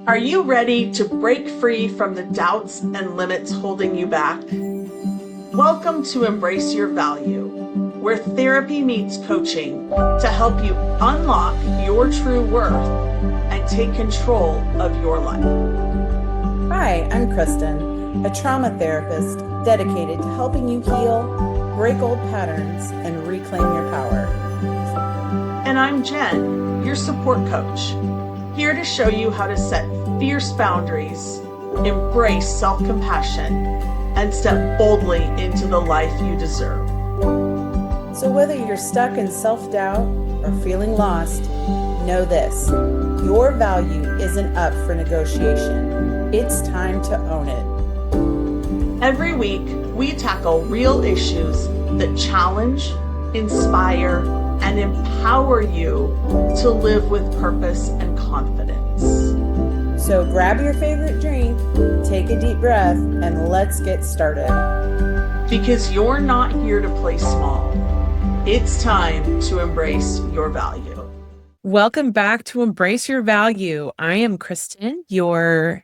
Are you ready to break free from the doubts and limits holding you back? Welcome to Embrace Your Value, where therapy meets coaching to help you unlock your true worth and take control of your life. Hi, I'm Kristen, a trauma therapist dedicated to helping you heal, break old patterns, and reclaim your power. And I'm Jen, your support coach, here to show you how to set fierce boundaries, embrace self-compassion, and step boldly into the life you deserve. So whether you're stuck in self-doubt or feeling lost, know this: your value isn't up for negotiation. It's time to own it. Every week, we tackle real issues that challenge, inspire, and empower you to live with purpose and confidence. So grab your favorite drink, take a deep breath, and let's get started. Because you're not here to play small. It's time to embrace your value. Welcome back to Embrace Your Value. I am Kristen, your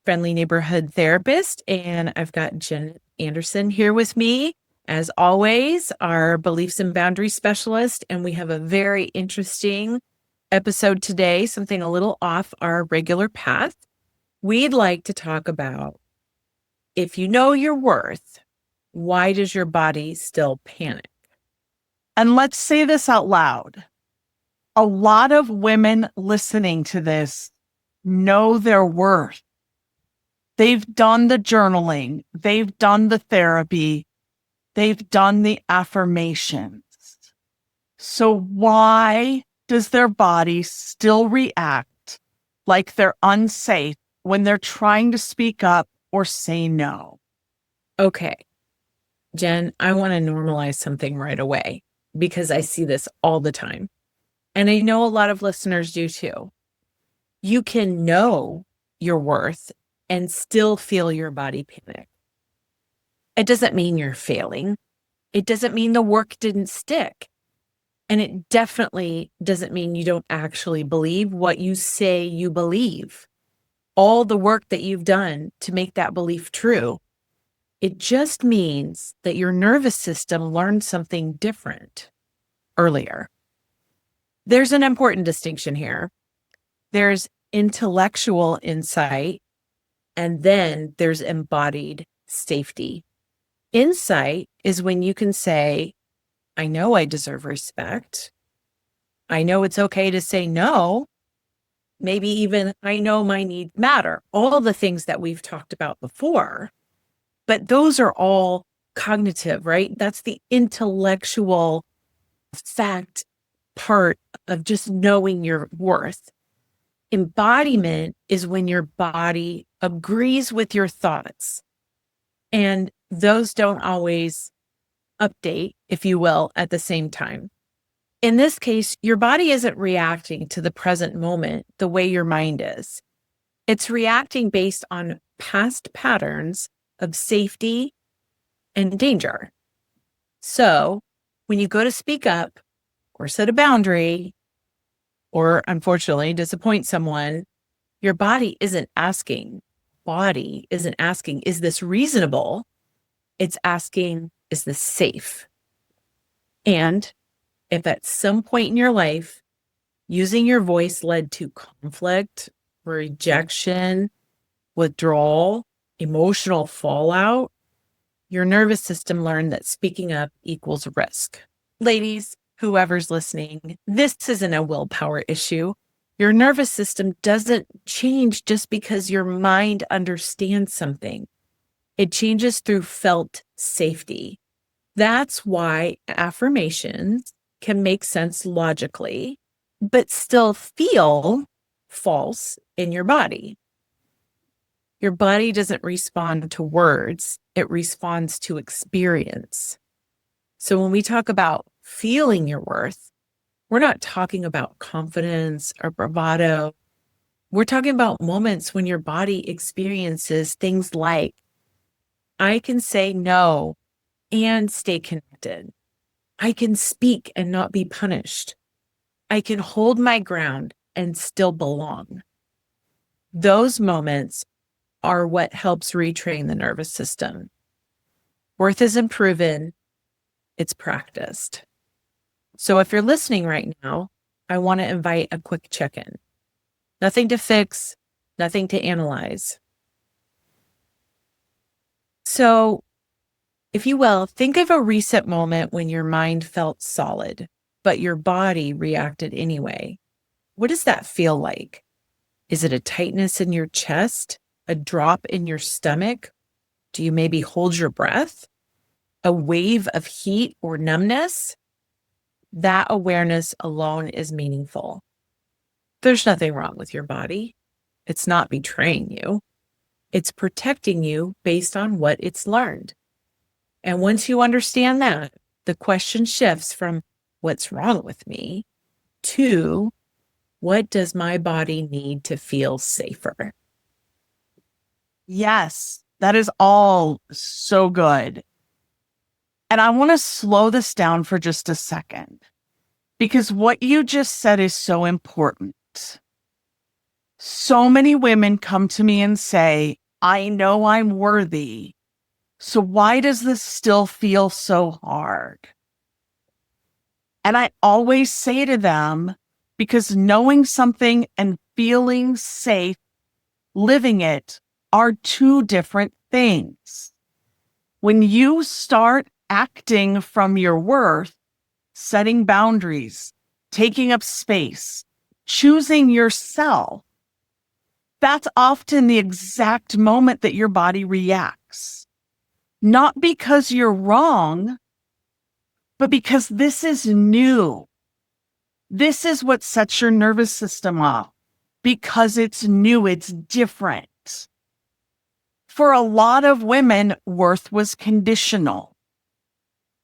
friendly neighborhood therapist, and I've got Jen Anderson here with me, as always, our beliefs and boundaries specialist, and we have a very interesting episode today, something a little off our regular path. We'd like to talk about, if you know your worth, why does your body still panic? And let's say this out loud. A lot of women listening to this know their worth. They've done the journaling. They've done the therapy. They've done the affirmations. So why does their body still react like they're unsafe when they're trying to speak up or say no? Okay, Jen, I want to normalize something right away because I see this all the time. And I know a lot of listeners do too. You can know your worth and still feel your body panic. It doesn't mean you're failing. It doesn't mean the work didn't stick. And it definitely doesn't mean you don't actually believe what you say you believe. All the work that you've done to make that belief true. It just means that your nervous system learned something different earlier. There's an important distinction here. There's intellectual insight, and then there's embodied safety. Insight is when you can say, I know I deserve respect. I know it's okay to say no. Maybe even I know my needs matter. All the things that we've talked about before. But those are all cognitive, right? That's the intellectual fact part of just knowing your worth. Embodiment is when your body agrees with your thoughts. And those don't always update, if you will, at the same time. In this case, your body isn't reacting to the present moment the way your mind is. It's reacting based on past patterns of safety and danger. So when you go to speak up or set a boundary, or unfortunately disappoint someone, your body isn't asking, is this reasonable? It's asking, is this safe? And if at some point in your life, using your voice led to conflict, rejection, withdrawal, emotional fallout, your nervous system learned that speaking up equals risk. Ladies, whoever's listening, this isn't a willpower issue. Your nervous system doesn't change just because your mind understands something. It changes through felt safety. That's why affirmations can make sense logically, but still feel false in your body. Your body doesn't respond to words, it responds to experience. So when we talk about feeling your worth, we're not talking about confidence or bravado. We're talking about moments when your body experiences things like, I can say no and stay connected. I can speak and not be punished. I can hold my ground and still belong. Those moments are what helps retrain the nervous system. Worth isn't proven, it's practiced. So if you're listening right now, I want to invite a quick check-in. Nothing to fix, nothing to analyze. So, if you will, think of a recent moment when your mind felt solid, but your body reacted anyway. What does that feel like? Is it a tightness in your chest? A drop in your stomach? Do you maybe hold your breath? A wave of heat or numbness? That awareness alone is meaningful. There's nothing wrong with your body. It's not betraying you. It's protecting you based on what it's learned. And once you understand that, the question shifts from what's wrong with me to what does my body need to feel safer? Yes, that is all so good. And I want to slow this down for just a second, because what you just said is so important. So many women come to me and say, I know I'm worthy, so why does this still feel so hard? And I always say to them, because knowing something and feeling safe, living it, are two different things. When you start acting from your worth, setting boundaries, taking up space, choosing yourself, that's often the exact moment that your body reacts. Not because you're wrong, but because this is new. This is what sets your nervous system off, because it's new, it's different. For a lot of women, worth was conditional.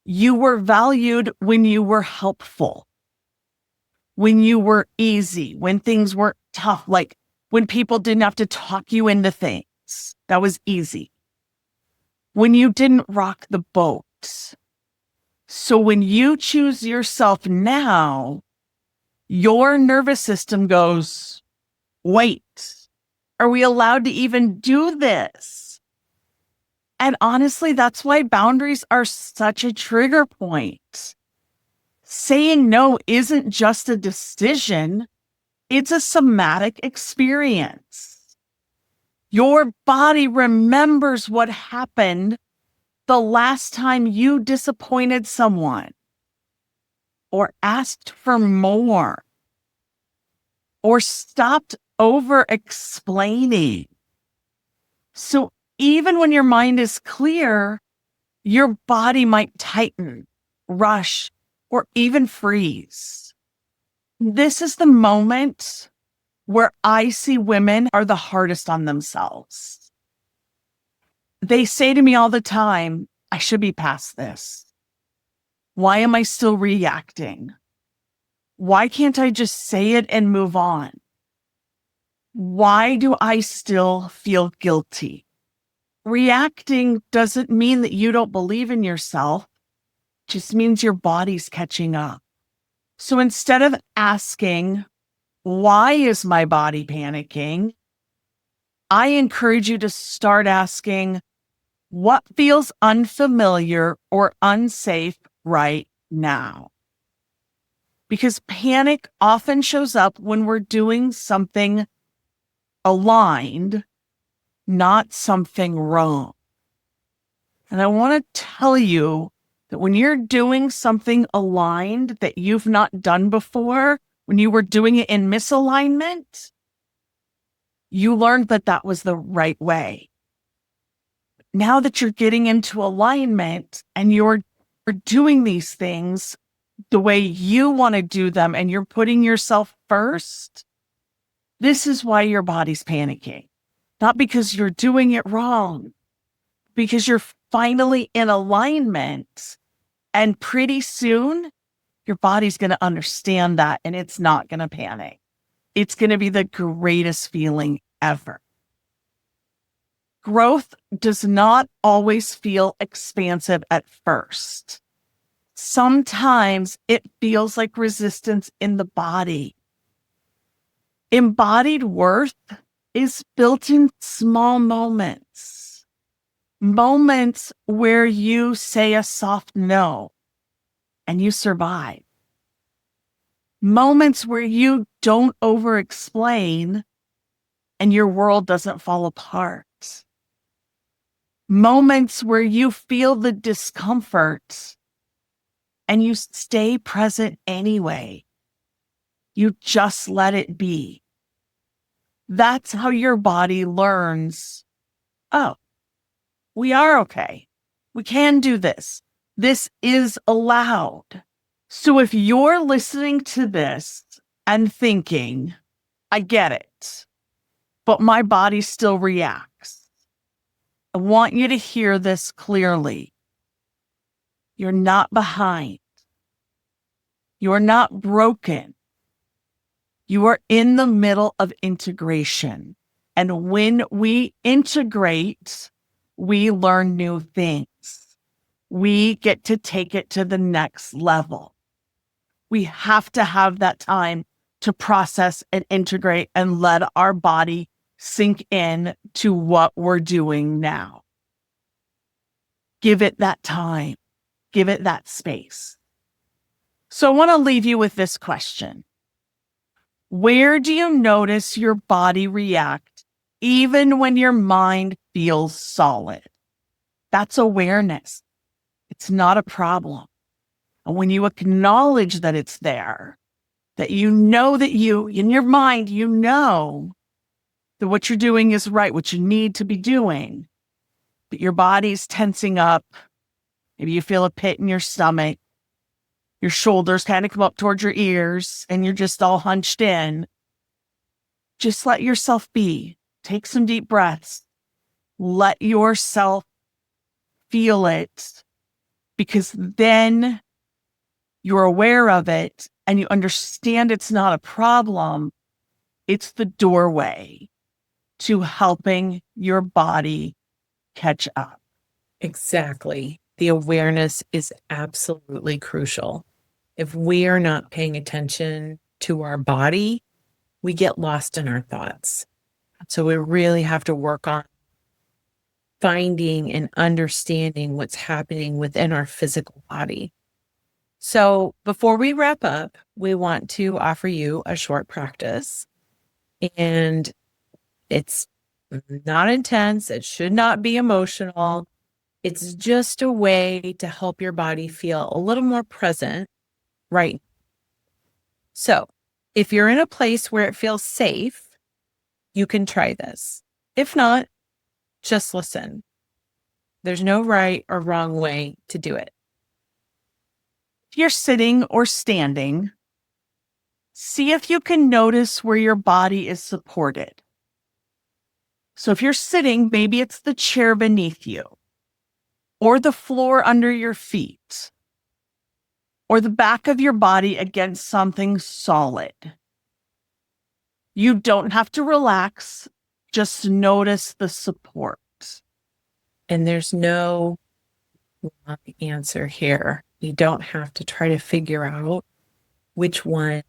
You were valued when you were helpful, when you were easy, when things were tough, like when people didn't have to talk you into things. That was easy. When you didn't rock the boat. So when you choose yourself now, your nervous system goes, wait, are we allowed to even do this? And honestly, that's why boundaries are such a trigger point. Saying no isn't just a decision, it's a somatic experience. Your body remembers what happened the last time you disappointed someone, or asked for more, or stopped over explaining. So even when your mind is clear, your body might tighten, rush, or even freeze. This is the moment where I see women are the hardest on themselves. They say to me all the time, I should be past this. Why am I still reacting? Why can't I just say it and move on? Why do I still feel guilty? Reacting doesn't mean that you don't believe in yourself. It just means your body's catching up. So instead of asking, why is my body panicking? I encourage you to start asking, what feels unfamiliar or unsafe right now? Because panic often shows up when we're doing something aligned, not something wrong. And I want to tell you that when you're doing something aligned that you've not done before, when you were doing it in misalignment, you learned that that was the right way. Now that you're getting into alignment and you're doing these things the way you want to do them and you're putting yourself first, this is why your body's panicking. Not because you're doing it wrong, because you're finally in alignment. And pretty soon, your body's going to understand that and it's not going to panic. It's going to be the greatest feeling ever. Growth does not always feel expansive at first. Sometimes it feels like resistance in the body. Embodied worth is built in small moments. Moments where you say a soft no and you survive. Moments where you don't over-explain and your world doesn't fall apart. Moments where you feel the discomfort and you stay present anyway. You just let it be. That's how your body learns, oh, we are okay. We can do this. This is allowed. So if you're listening to this and thinking, I get it, but my body still reacts, I want you to hear this clearly. You're not behind. You're not broken. You are in the middle of integration. And when we integrate, we learn new things. We get to take it to the next level. We have to have that time to process and integrate and let our body sink in to what we're doing now. Give it that time. Give it that space. So I want to leave you with this question. Where do you notice your body react even when your mind feels solid? That's awareness. It's not a problem. And when you acknowledge that it's there, that you know that you, in your mind, you know that what you're doing is right, what you need to be doing, but your body's tensing up. Maybe you feel a pit in your stomach. Your shoulders kind of come up towards your ears and you're just all hunched in. Just let yourself be. Take some deep breaths. Let yourself feel it, because then you're aware of it and you understand it's not a problem. It's the doorway to helping your body catch up. Exactly. The awareness is absolutely crucial. If we are not paying attention to our body, we get lost in our thoughts. So we really have to work on finding and understanding what's happening within our physical body. So before we wrap up, we want to offer you a short practice. And it's not intense. It should not be emotional. It's just a way to help your body feel a little more present, right? So if you're in a place where it feels safe, you can try this. If not, just listen. There's no right or wrong way to do it. If you're sitting or standing, see if you can notice where your body is supported. So if you're sitting, maybe it's the chair beneath you, or the floor under your feet, or the back of your body against something solid. You don't have to relax, just notice the support. And there's no wrong answer here. You don't have to try to figure out which one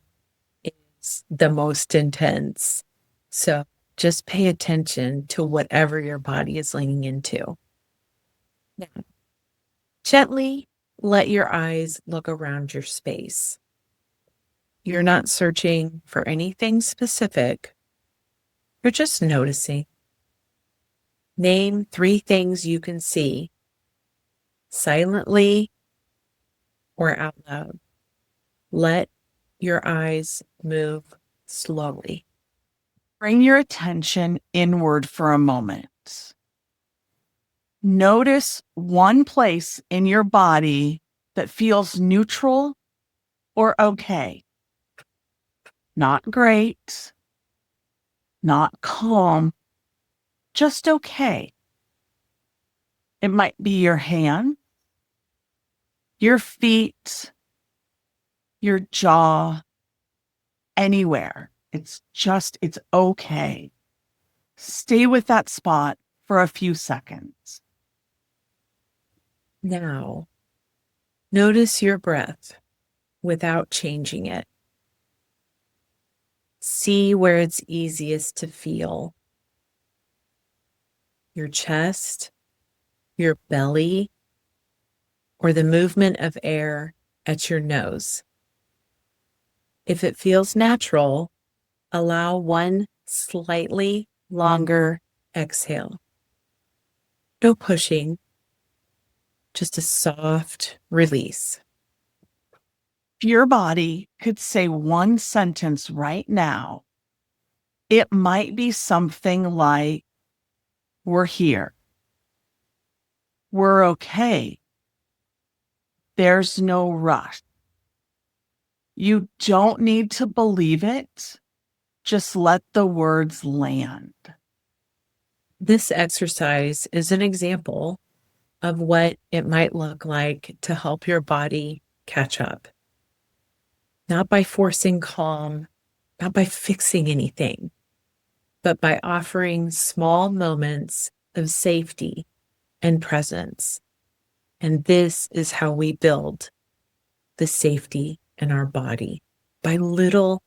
is the most intense. So just pay attention to whatever your body is leaning into. Now, gently let your eyes look around your space. You're not searching for anything specific. You're just noticing. Name 3 things you can see, silently or out loud. Let your eyes move slowly. Bring your attention inward for a moment. Notice one place in your body that feels neutral or okay. Not great, not calm, just okay. It might be your hand, your feet, your jaw, anywhere. It's okay. Stay with that spot for a few seconds. Now, notice your breath without changing it. See where it's easiest to feel your chest, your belly, or the movement of air at your nose. If it feels natural, allow one slightly longer exhale. No pushing, just a soft release. If your body could say one sentence right now, it might be something like, we're here. We're okay. There's no rush. You don't need to believe it. Just let the words land. This exercise is an example of what it might look like to help your body catch up. Not by forcing calm, not by fixing anything, but by offering small moments of safety and presence. And this is how we build the safety in our body, by little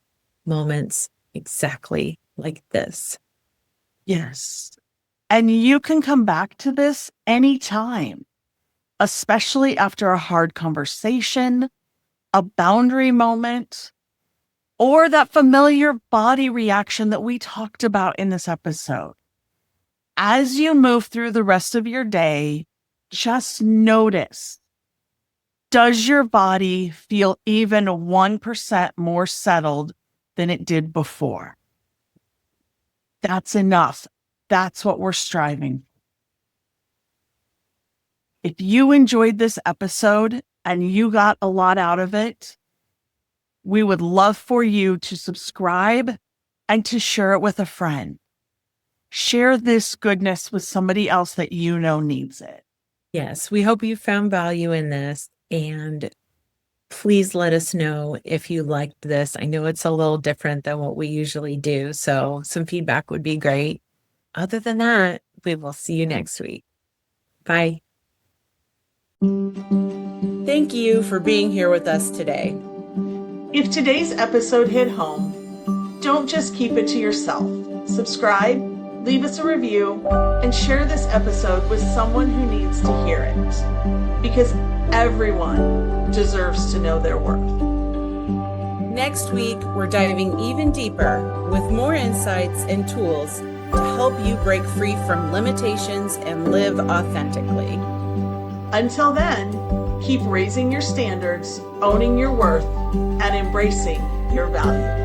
moments exactly like this. Yes. And you can come back to this anytime, especially after a hard conversation, a boundary moment, or that familiar body reaction that we talked about in this episode. As you move through the rest of your day, just notice, does your body feel even 1% more settled than it did before? That's enough. That's what we're striving for. If you enjoyed this episode and you got a lot out of it, we would love for you to subscribe and to share it with a friend. Share this goodness with somebody else that you know needs it. Yes, we hope you found value in this, and please let us know if you liked this. I know it's a little different than what we usually do, so some feedback would be great. Other than that, we will see you next week. Bye. Thank you for being here with us today. If today's episode hit home, don't just keep it to yourself. Subscribe, leave us a review, and share this episode with someone who needs to hear it. Because everyone deserves to know their worth. Next week, we're diving even deeper with more insights and tools to help you break free from limitations and live authentically. Until then, keep raising your standards, owning your worth, and embracing your value.